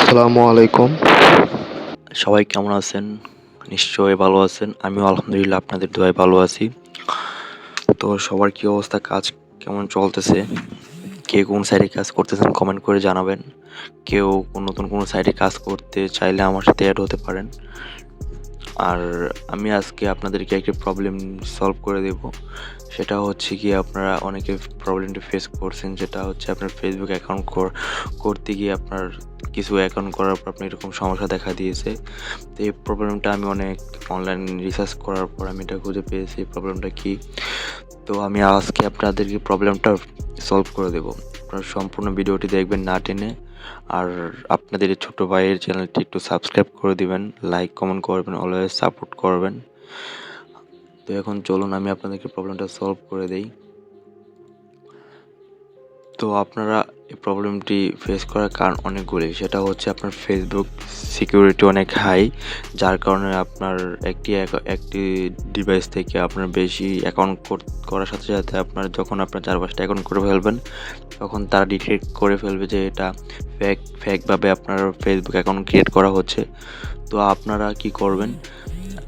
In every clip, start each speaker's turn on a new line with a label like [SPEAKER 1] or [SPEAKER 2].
[SPEAKER 1] আসসালামু আলাইকুম।
[SPEAKER 2] সবাই কেমন আছেন? নিশ্চয়ই ভালো আছেন। আমিও আলহামদুলিল্লাহ আপনাদের দোয়ায় ভালো আছি। তো সবার কি অবস্থা? কাজ কেমন চলতেছে? কে কোন সাইডে কাজ করতেছেন কমেন্ট করে জানাবেন। কেউ নতুন কোনো সাইডে কাজ করতে চাইলে আমার সাথে এড হতে পারেন। আর আমি আজকে আপনাদেরকে একটি প্রবলেম সলভ করে দেব। সেটা হচ্ছে গিয়ে আপনারা অনেকে প্রবলেমটা ফেস করছেন, যেটা হচ্ছে আপনার ফেসবুক অ্যাকাউন্ট করতে গিয়ে আপনার কিছু অ্যাকাউন্ট করার পর আপনার এরকম সমস্যা দেখা দিয়েছে। তো এই প্রবলেমটা আমি অনেক অনলাইন রিসার্চ করার পর আমি এটা খুঁজে পেয়েছি এই প্রবলেমটা কী। তো আমি আজকে আপনাদেরকে প্রবলেমটা সলভ করে দেব। আপনারা সম্পূর্ণ ভিডিওটি দেখবেন না টেনে। আর আপনাদের এই ছোট ভাইয়ের চ্যানেলটি একটু সাবস্ক্রাইব করে দিবেন, লাইক কমেন্ট করবেন, অলওয়েজ সাপোর্ট করবেন। তো এখন চলুন আমি আপনাদেরকে প্রবলেমটা সলভ করে দেই। তো আপনারা এই প্রবলেমটি ফেস করার কারণ অনেকগুলি। সেটা হচ্ছে আপনার ফেসবুক সিকিউরিটি অনেক হাই, যার কারণে আপনার একটি ডিভাইস থেকে আপনার বেশি অ্যাকাউন্ট করার সাথে সাথে আপনার যখন আপনার 4-5টা অ্যাকাউন্ট করে ফেলবেন, তখন তারা ডিটেক্ট করে ফেলবে যে এটা ফেকভাবে আপনার ফেসবুক অ্যাকাউন্ট ক্রিয়েট করা হচ্ছে। তো আপনারা কি করবেন?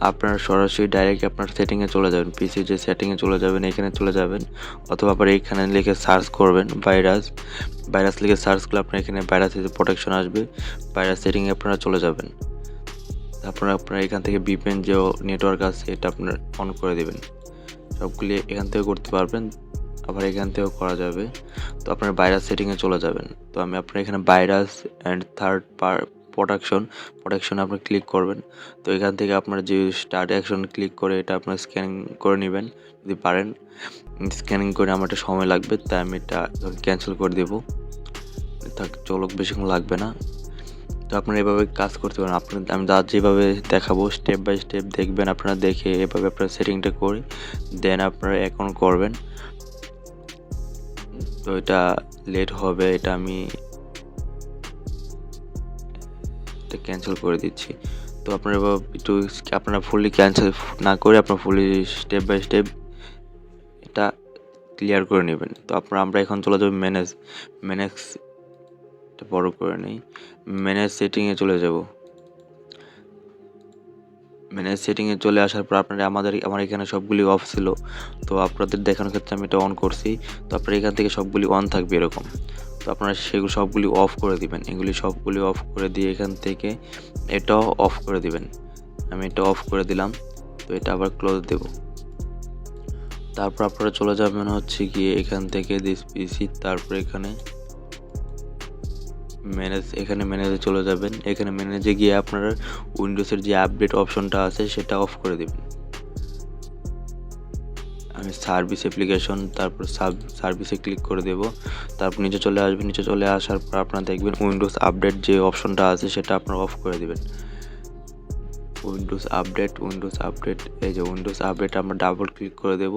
[SPEAKER 2] আপনারা সরাসরি ডাইরেক্ট আপনার সেটিংয়ে চলে যাবেন, পিসির যে সেটিংয়ে চলে যাবেন, এখানে চলে যাবেন, অথবা আবার এইখানে লিখে সার্চ করবেন ভাইরাস লিখে সার্চ করলে আপনার এখানে ভাইরাসের প্রোটেকশন আসবে। ভাইরাস সেটিংয়ে আপনারা চলে যাবেন। তারপর আপনারা এখান থেকে VPN যে নেটওয়ার্ক আছে এটা আপনার অন করে দেবেন। সবগুলি এখান থেকে করতে পারবেন, আবার এখান থেকেও করা যাবে। তো আপনার ভাইরাস সেটিংয়ে চলে যাবেন। তো আমি আপনার এখানে ভাইরাস অ্যান্ড থার্ড প্রোটেকশনে আপনি ক্লিক করবেন। তো এখান থেকে আপনার যে স্টার্ট অ্যাকশন ক্লিক করে এটা আপনার স্ক্যানিং করে নেবেন যদি পারেন। স্ক্যানিং করে আমার একটা সময় লাগবে, তাই আমি এটা ক্যান্সেল করে দেবো। চলক বেশিক্ষণ লাগবে না। তো আপনারা এভাবে কাজ করতে পারেন। আমি যেভাবে দেখাবো স্টেপ বাই স্টেপ দেখবেন, আপনারা দেখে এভাবে আপনারা সেটিংটা করে দেন আপনারা অ্যাকাউন্ট করবেন। তো এটা লেট হবে, এটা আমি এটা ক্যান্সেল করে দিচ্ছি। তো আপনারা একটু আপনারা ফুললি ক্যান্সেল না করে আপনারা ফুললি স্টেপ বাই স্টেপ এটা ক্লিয়ার করে নেবেন। তো আমরা এখন চলে যাবো ম্যানেজ এটা বড় করে নেই, ম্যানেজ সেটিংয়ে চলে যাব। ম্যানেজ সেটিংয়ে চলে আসার পর আপনারা আমার এখানে সবগুলি অফ ছিল, তো আপনাদের দেখানোর ক্ষেত্রে আমি এটা অন করছি। তো আপনার এখান থেকে সবগুলি অন থাকবে এরকম। তো আপনারা সেগুলো সবগুলি অফ করে দিবেন, এগুলি সবগুলি অফ করে দিয়ে এখান থেকে এটাও অফ করে দিবেন। আমি এটা অফ করে দিলাম। তো এটা আবার ক্লোজ দেব। তারপর আপনারা চলে যাবেন হচ্ছে গিয়ে এখান থেকে দিস পিসি, তারপর এখানে ম্যানেজে চলে যাবেন। এখানে ম্যানেজে গিয়ে আপনারা উইন্ডোজের যে আপডেট অপশনটা আছে সেটা অফ করে দেবেন। আমি সার্ভিস অ্যাপ্লিকেশন তারপর সার্ভিসে ক্লিক করে দেব। তারপর নিচে চলে আসবেন, নিচে চলে আসার পর আপনারা দেখবেন উইন্ডোজ আপডেট যে অপশনটা আছে সেটা আপনারা অফ করে দেবেন। উইন্ডোজ আপডেট এই যে উইন্ডোজ আপডেট আমরা ডাবল ক্লিক করে দেব।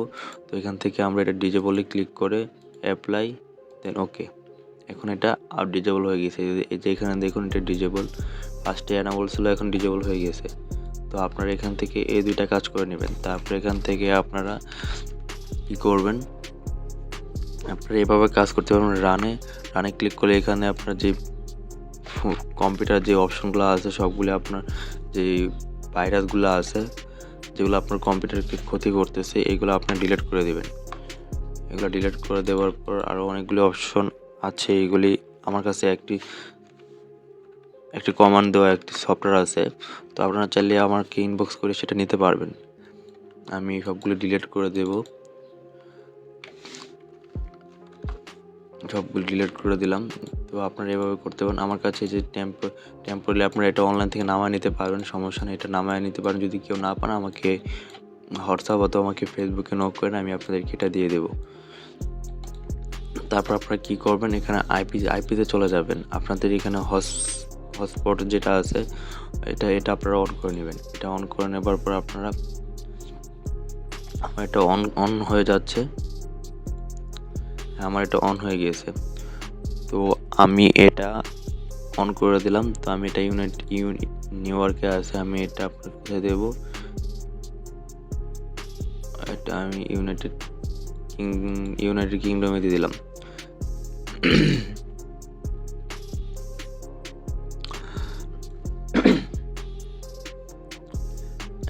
[SPEAKER 2] তো এখান থেকে আমরা এটা ডিজেবলে ক্লিক করে অ্যাপ্লাই দেন ওকে। এখন এটা ডিজেবল হয়ে গেছে। এই যে এখানে দেখুন এটা ডিজেবল, ফার্স্টে অ্যানাবল ছিল, এখন ডিজেবল হয়ে গেছে। তো আপনারা এখান থেকে এই দুইটা কাজ করে নেবেন। তারপর এখান থেকে আপনারা কি করবেন, আপনারা এভাবে কাজ করতে পারবেন। রানে ক্লিক করলে এখানে আপনার যে কম্পিউটার যে অপশনগুলো আছে সবগুলো আপনার যে ভাইরাসগুলো আছে যেগুলো আপনার কম্পিউটারকে ক্ষতি করতেছে এগুলো আপনি ডিলিট করে দেবেন। এগুলো ডিলিট করে দেওয়ার পর আরও অনেকগুলি অপশন আছে, এগুলি আমার কাছে একটি কমান্ড দেওয়া একটি সফটওয়্যার আছে। তো আপনারা চাইলে আমাকে ইনবক্স করে সেটা নিতে পারবেন। আমি সবগুলো ডিলিট করে দেব। সবগুলো ডিলিট করে দিলাম। তো আপনারা এভাবে করতে পারেন। আমার কাছে যে টেম্পোরারি আপনারা এটা অনলাইন থেকে নামায় নিতে পারবেন, সমস্যা নেই, এটা নামায় নিতে পারেন। যদি কেউ না পান আমাকে হোয়াটসঅ্যাপ অথবা আমাকে ফেসবুকে নক করেন, আমি আপনাদেরকে এটা দিয়ে দেবো। তারপর আপনারা কী করবেন, এখানে আইপিতে চলে যাবেন। আপনাদের এখানে হটস্পট যেটা আছে এটা আপনারা অন করে নেবেন। এটা অন করে নেবার পর আপনারা আমার এটা অন হয়ে যাচ্ছে, আমার এটা অন হয়ে গিয়েছে। তো আমি এটা অন করে দিলাম। তো আমি এটা নিউ ইয়র্কে আছে, আমি এটা আপনার কোথায় দেবো, এটা আমি ইউনাইটেড কিংডমে দিয়ে দিলাম।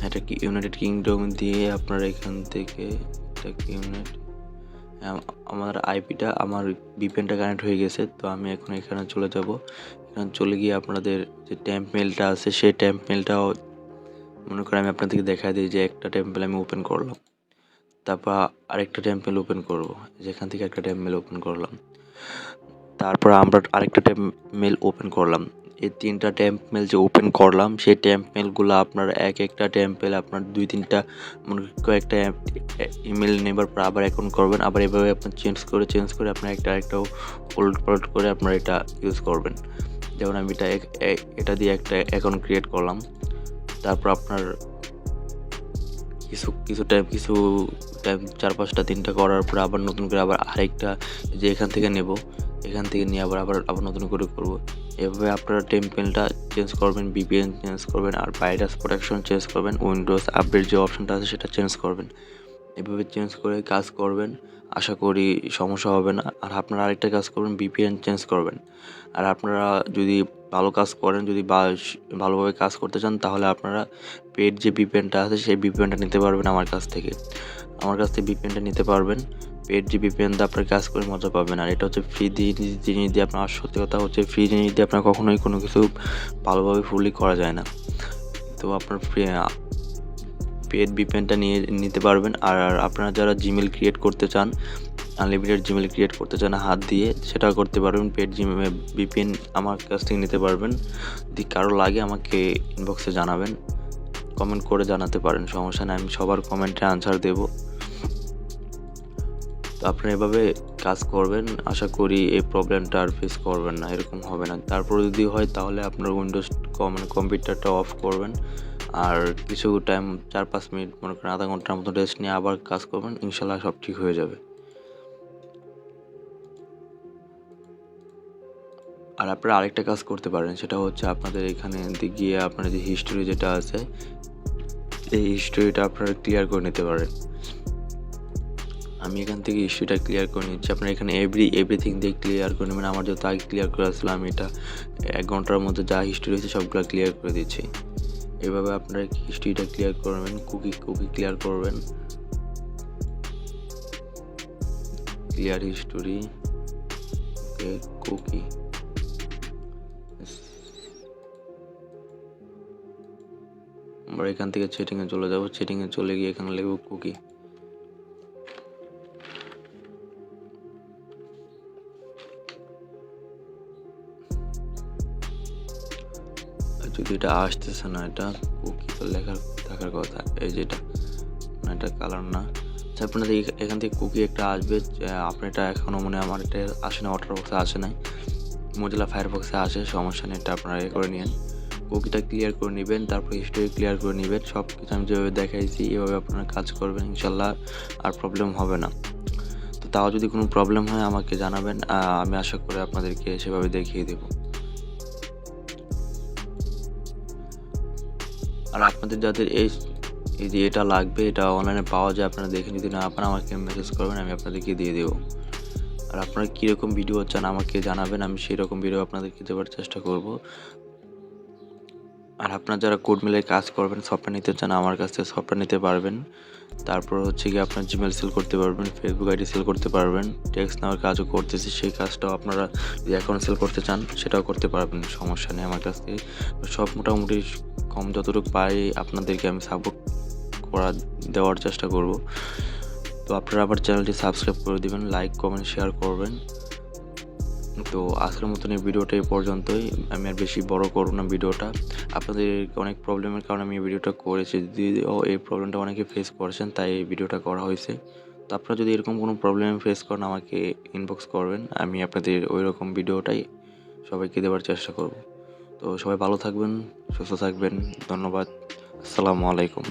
[SPEAKER 2] এটা কি ইউনাইটেড কিংডম দিয়ে আপনারা এখান থেকে আমার আইপিটা আমার ভিপিএনটা কানেক্ট হয়ে গেছে। তো আমি এখন এখানে চলে যাব। এখানে চলে গিয়ে আপনাদের যে টেম্প মেলটা আছে সেই টেম্প মেলটাও মনে করেন আমি আপনাদেরকে দেখাই দিই যে একটা টেম্পল আমি ওপেন করলাম, তারপর আরেকটা টেম্পল ওপেন করব, যেখান থেকে একটা টেম্পল ওপেন করলাম, তারপর আমরা আরেকটা টেম্প মেল ওপেন করলাম। এই 3টা টেম্প মেল যে ওপেন করলাম সেই টেম্প মেলগুলো আপনার একটা টেম্পেল আপনার 2-3টা মনে কয়েকটা ইমেল নেবার পর আবার অ্যাকাউন্ট করবেন। আবার এভাবে আপনার চেঞ্জ করে আপনার আরেকটা ওল্ড পাল্ট করে আপনার এটা ইউজ করবেন। যেমন আমি এটা দিয়ে একটা অ্যাকাউন্ট ক্রিয়েট করলাম। তারপর আপনার কিছু টাইম 4-5টা 3টা করার পর আবার নতুন করে আবার আরেকটা যে এখান থেকে নিয়ে আবার নতুন করে করব। এভাবে আপনারা টেম্পেলটা চেঞ্জ করবেন, ভিপিএন চেঞ্জ করবেন, আর ভাইরাস প্রোটেকশন চেঞ্জ করবেন, উইন্ডোজ আপডেট যে অপশনটা আছে সেটা চেঞ্জ করবেন। এভাবে চেঞ্জ করে কাজ করবেন, আশা করি সমস্যা হবে না। আর আপনারা আরেকটা কাজ করবেন, ভিপিএন চেঞ্জ করবেন। আর আপনারা যদি ভালো কাজ করেন, যদি ভালোভাবে কাজ করতে চান, তাহলে আপনারা পেড যে ভিপিএনটা আছে সেই ভিপিএনটা নিতে পারবেন আমার কাছ থেকে ভিপিএনটা নিতে পারবেন। পেড যে ভিপিএন দিয়ে আপনার কাজ করে মজা পাবেন। আর এটা হচ্ছে ফ্রি জিনিস দিয়ে আপনার, সত্যি কথা হচ্ছে ফ্রি জিনিস দিয়ে আপনার কখনোই কোনো কিছু ভালোভাবে ফুললি করা যায় না। তো আপনার পেড ভিপিএনটা নিতে পারবেন। আর আপনারা যারা জিমেল ক্রিয়েট করতে চান, আনলিমিটেড জিমেল ক্রিয়েট করতে চান হাত দিয়ে, সেটাও করতে পারবেন। পেড ভিপিএন আমার কাছ থেকে নিতে পারবেন। যদি কারো লাগে আমাকে ইনবক্সে জানাবেন, কমেন্ট করে জানাতে পারেন, সমস্যা নেই, আমি সবার কমেন্টে আনসার দেব। তো আপনারা এভাবে কাজ করবেন, আশা করি এই প্রবলেমটা আর ফেস করবেন না, এরকম হবে না। তারপর যদি হয় তাহলে আপনার উইন্ডোজ কম্পিউটারটা অফ করবেন, আর কিছু টাইম 4-5 মিনিট মনে করেন আধা ঘন্টার মতো রেস্ট নিয়ে আবার কাজ করবেন, ইনশাল্লাহ সব ঠিক হয়ে যাবে। আর আপনারা আরেকটা কাজ করতে পারেন, সেটা হচ্ছে আপনাদের এখানে গিয়ে আপনার যে হিস্টোরি যেটা আছে এই হিস্টোরিটা আপনারা ক্লিয়ার করে নিতে পারেন। আমি এখান থেকে হিস্ট্রিটা ক্লিয়ার করে নিচ্ছি। আপনারা এখানে এভরিথিং দিয়ে ক্লিয়ার করে নেবেন। আমার যত আগে ক্লিয়ার করে আসলাম, আমি এটা 1 ঘন্টার মধ্যে যা হিস্ট্রি রয়েছে সবগুলো ক্লিয়ার করে দিচ্ছি। এভাবে আপনারা হিস্ট্রিটা ক্লিয়ার করবেন, কুকি ক্লিয়ার করবেন, ক্লিয়ার হিস্টোরি, কুকি। আমরা এখান থেকে সেটিংয়ে চলে যাব, সেটিংয়ে চলে গিয়ে এখানে লিখব কুকি। যদি এটা আসতেছে না, এটা কুকি তো লেখার থাকার কথা, এই যেটা না, এটা কালার না। আচ্ছা, আপনাদের এখান থেকে কুকি একটা আসবে। আপনি এটা এখনও মনে হয় আমার এটা আসে না, ওয়াটারবক্সে আসে নাই, মোজিলা ফায়ারবক্সে আসে, সমস্যা নেই, এটা আপনারা করে নিন। কুকিটা ক্লিয়ার করে নেবেন, তারপর হিস্টোরি ক্লিয়ার করে নেবেন। সব কিছু আমি যেভাবে দেখাইছি এভাবে আপনারা কাজ করবেন, ইনশাল্লাহ আর প্রবলেম হবে না। তো তাও যদি কোনো প্রবলেম হয় আমাকে জানাবেন, আমি আশা করি আপনাদেরকে সেভাবে দেখিয়ে দেব। আর আপনাদের যাদের এই যে এটা লাগবে, এটা অনলাইনে পাওয়া যায়, আপনারা দেখে যদি না পান আমাকে মেসেজ করবেন, আমি আপনাদেরকে দিয়ে দেবো। আর আপনারা কীরকম ভিডিও চান আমাকে জানাবেন, আমি সেই রকম ভিডিও আপনাদেরকে দেওয়ার চেষ্টা করব। আর আপনারা যারা কোড মিলের কাজ করবেন, সফটওয়্যার নিতে চান, আমার কাছ থেকে সফটওয়্যার নিতে পারবেন। তারপর হচ্ছে কি আপনার জিমেল সেল করতে পারবেন, ফেসবুক আইডি সেল করতে পারবেন, টেক্সট নেওয়ার কাজও করতেছি, সেই কাজটাও আপনারা যদি অ্যাকাউন্ট সেল করতে চান সেটাও করতে পারবেন, সমস্যা নেই আমার কাছ থেকে। সব মোটামুটি কম যতটুকু পাই আপনাদেরকে আমি সাপোর্ট দেওয়ার চেষ্টা করব। তো আপনারা আমার চ্যানেলটি সাবস্ক্রাইব করে দেবেন, লাইক কমেন্ট শেয়ার করবেন। তো আজকের মতন এই ভিডিওটা এই পর্যন্তই, আমি আর বেশি বড় করব না ভিডিওটা। আপনাদের অনেক প্রবলেমের কারণে আমি এই ভিডিওটা করেছি, যদিও এই প্রবলেমটা অনেকে ফেস করছেন, তাই এই ভিডিওটা করা হয়েছে। তো আপনারা যদি এরকম কোনো প্রবলেম ফেস করেন আমাকে ইনবক্স করবেন, আমি আপনাদের ওই রকম ভিডিওটাই সবাইকে দেওয়ার চেষ্টা করব। তো সবাই ভালো থাকবেন, সুস্থ থাকবেন, ধন্যবাদ, আসসালামু আলাইকুম।